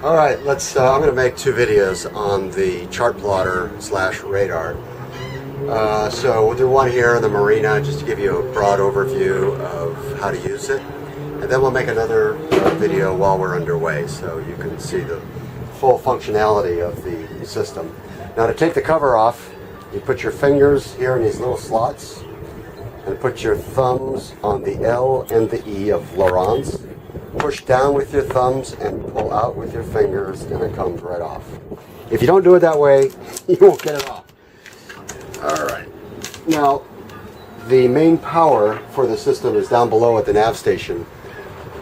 Alright, I'm going to make two videos on the chart plotter / radar. So we'll do one here in the marina just to give you a broad overview of how to use it. And then we'll make another video while we're underway so you can see the full functionality of the system. Now to take the cover off, you put your fingers here in these little slots and put your thumbs on the L and the E of L'Orange. Push down with your thumbs and pull out with your fingers and it comes right off. If you don't do it that way, you won't get it off. Alright. Now, the main power for the system is down below at the nav station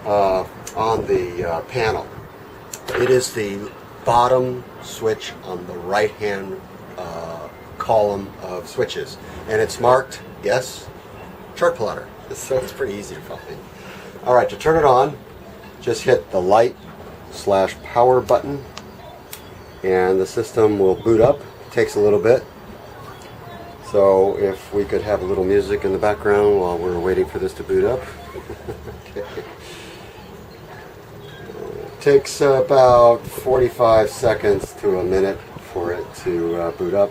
on the panel. It is the bottom switch on the right hand column of switches. And it's marked, yes, chart plotter. So it's pretty easy to find. Alright, to turn it on, just hit the light / power button and the system will boot up. It takes a little bit. So if we could have a little music in the background while we're waiting for this to boot up. Okay. It takes about 45 seconds to a minute for it to boot up.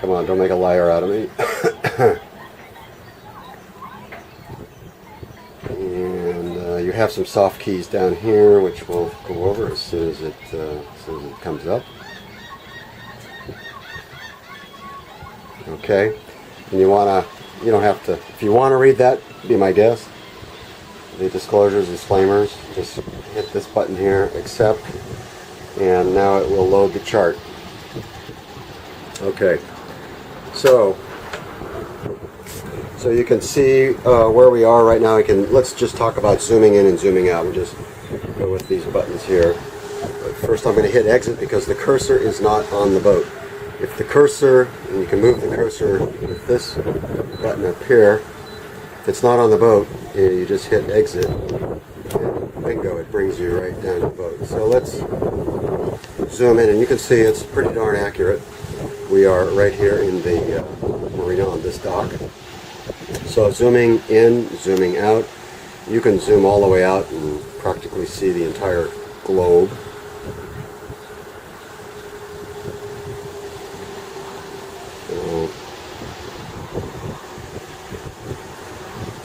Come on, don't make a liar out of me. And you have some soft keys down here, which we'll go over as soon as it comes up. Okay, and you don't have to, if you want to read that, be my guest. The disclosures, disclaimers, just hit this button here, accept, and now it will load the chart. Okay, so you can see where we are right now. Let's just talk about zooming in and zooming out. We'll just go with these buttons here. But first I'm going to hit exit because the cursor is not on the boat. If the cursor, and you can move the cursor with this button up here, if it's not on the boat, you just hit exit and bingo, it brings you right down to the boat. So let's zoom in and you can see it's pretty darn accurate. We are right here in the marina on this dock. So zooming in, zooming out, you can zoom all the way out and practically see the entire globe.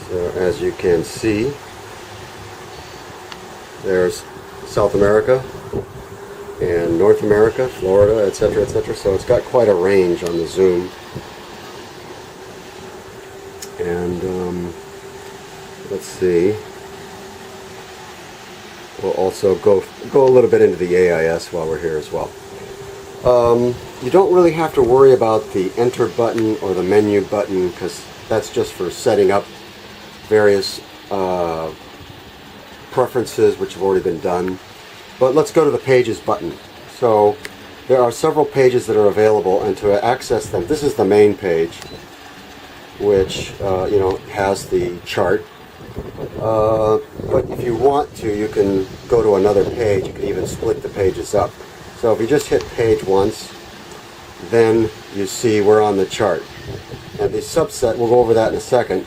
So as you can see, there's South America and North America, Florida, etc., etc. So it's got quite a range on the zoom. And let's see. We'll also go a little bit into the AIS while we're here as well. You don't really have to worry about the enter button or the menu button because that's just for setting up various preferences which have already been done. But let's go to the pages button. So there are several pages that are available, and to access them, this is the main page, which has the chart. But if you want to, you can go to another page. You can even split the pages up. So if you just hit page once, then you see we're on the chart. And the subset, we'll go over that in a second,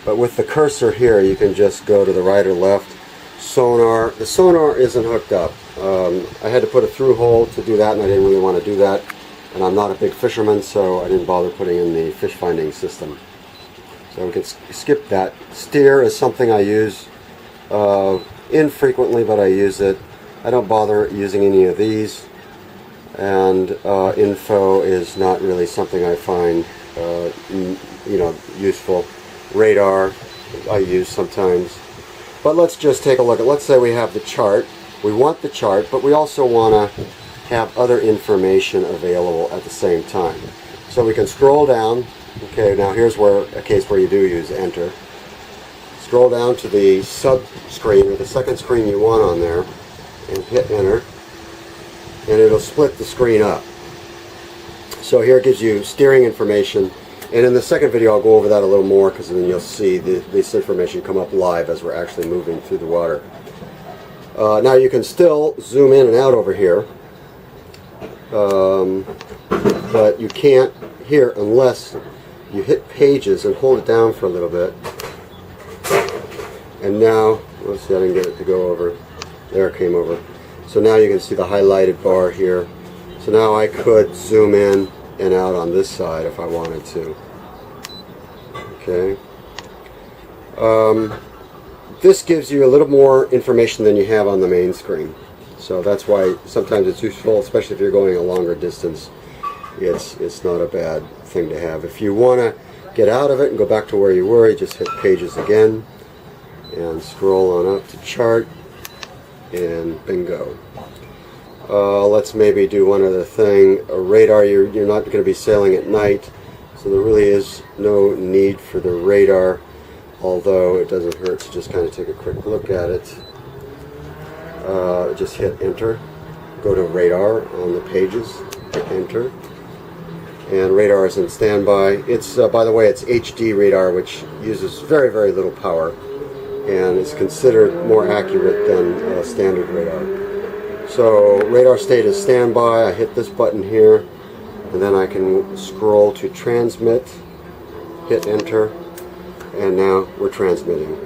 but with the cursor here, you can just go to the right or left. Sonar, the sonar isn't hooked up. I had to put a through hole to do that, and I didn't really want to do that. And I'm not a big fisherman, so I didn't bother putting in the fish finding system. So we can skip that. Steer is something I use infrequently, but I use it. I don't bother using any of these. And info is not really something I find useful. Radar I use sometimes. But let's just take a look at, let's say we have the chart. We want the chart, but we also want to have other information available at the same time. So we can scroll down. Okay, now here's a case where you do use enter. Scroll down to the sub screen or the second screen you want on there and hit enter, and it'll split the screen up. So here it gives you steering information, and in the second video I'll go over that a little more because then you'll see this information come up live as we're actually moving through the water. Now you can still zoom in and out over here, but you can't here unless you hit pages and hold it down for a little bit. And now, let's see, I didn't get it to go over. There it came over. So now you can see the highlighted bar here. So now I could zoom in and out on this side if I wanted to. Okay. This gives you a little more information than you have on the main screen. So that's why sometimes it's useful, especially if you're going a longer distance. It's not a bad thing to have. If you want to get out of it and go back to where you were, you just hit Pages again and scroll on up to Chart, and bingo. Let's maybe do one other thing. A radar, you're not going to be sailing at night, so there really is no need for the radar, although it doesn't hurt to just kind of take a quick look at it. Just hit Enter, go to Radar on the Pages, hit Enter, and radar is in standby. It's by the way, it's HD radar, which uses very, very little power and is considered more accurate than standard radar. So radar state is standby. I hit this button here, and then I can scroll to Transmit, hit Enter, and now we're transmitting.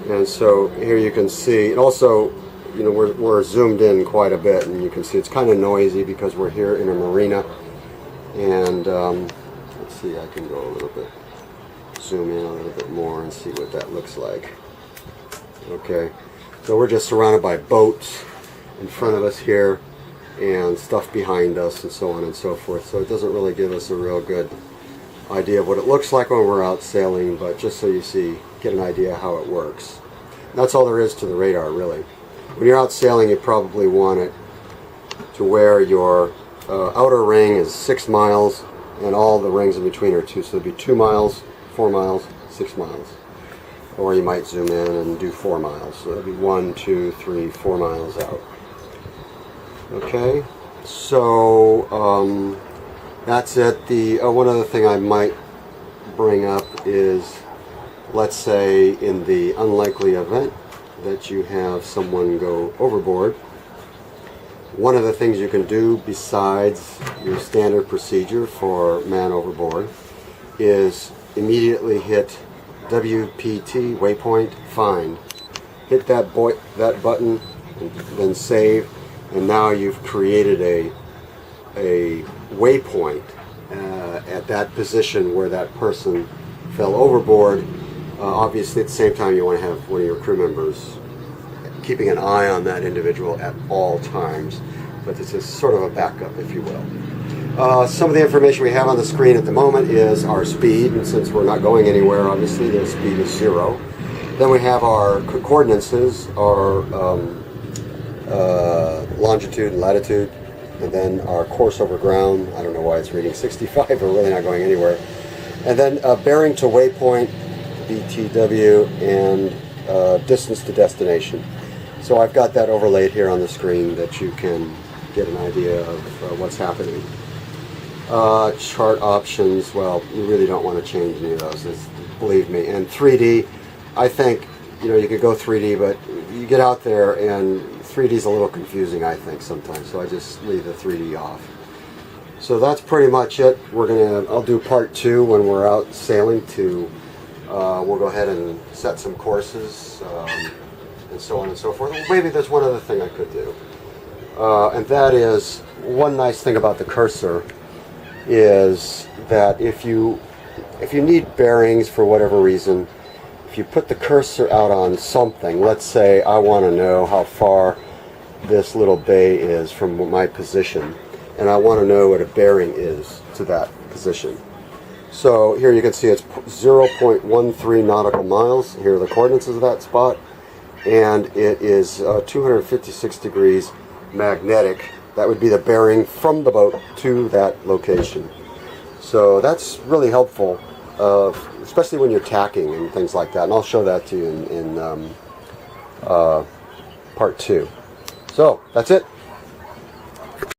And so here you can see, and also, you know, we're zoomed in quite a bit, and you can see it's kind of noisy because we're here in a marina. And let's see, I can go a little bit, zoom in a little bit more and see what that looks like. Okay, so we're just surrounded by boats in front of us here and stuff behind us and so on and so forth. So it doesn't really give us a real good idea of what it looks like when we're out sailing, but just so you see, get an idea how it works. And that's all there is to the radar, really. When you're out sailing, you probably want it to where your outer ring is 6 miles and all the rings in between are 2. So it'd be 2 miles, 4 miles, 6 miles. Or you might zoom in and do 4 miles. So it'd be 1, 2, 3, 4 miles out. Okay, so that's it. The one other thing I might bring up is, let's say in the unlikely event that you have someone go overboard, one of the things you can do besides your standard procedure for man overboard is immediately hit WPT, waypoint, find. Hit that button and then save, and now you've created a waypoint at that position where that person fell overboard. Obviously at the same time you want to have one of your crew members keeping an eye on that individual at all times, but it's just sort of a backup, if you will. Some of the information we have on the screen at the moment is our speed, and since we're not going anywhere, obviously the speed is 0. Then we have our coordinates, our longitude and latitude, and then our course over ground. I don't know why it's reading 65, we're really not going anywhere. And then bearing to waypoint, BTW, and distance to destination. So I've got that overlaid here on the screen that you can get an idea of what's happening. Chart options, well, you really don't want to change any of those, believe me. And 3D, I think, you know, you could go 3D, but you get out there and 3D is a little confusing, I think, sometimes. So I just leave the 3D off. So that's pretty much it. I'll do part 2 when we're out sailing to, we'll go ahead and set some courses, and so on and so forth. Maybe there's one other thing I could do. And that is, one nice thing about the cursor is that if you need bearings for whatever reason, if you put the cursor out on something, let's say I want to know how far this little bay is from my position, and I want to know what a bearing is to that position. So here you can see it's 0.13 nautical miles. Here are the coordinates of that spot, and it is 256 degrees magnetic. That would be the bearing from the boat to that location. So that's really helpful, especially when you're tacking and things like that. And I'll show that to you in part 2. So that's it.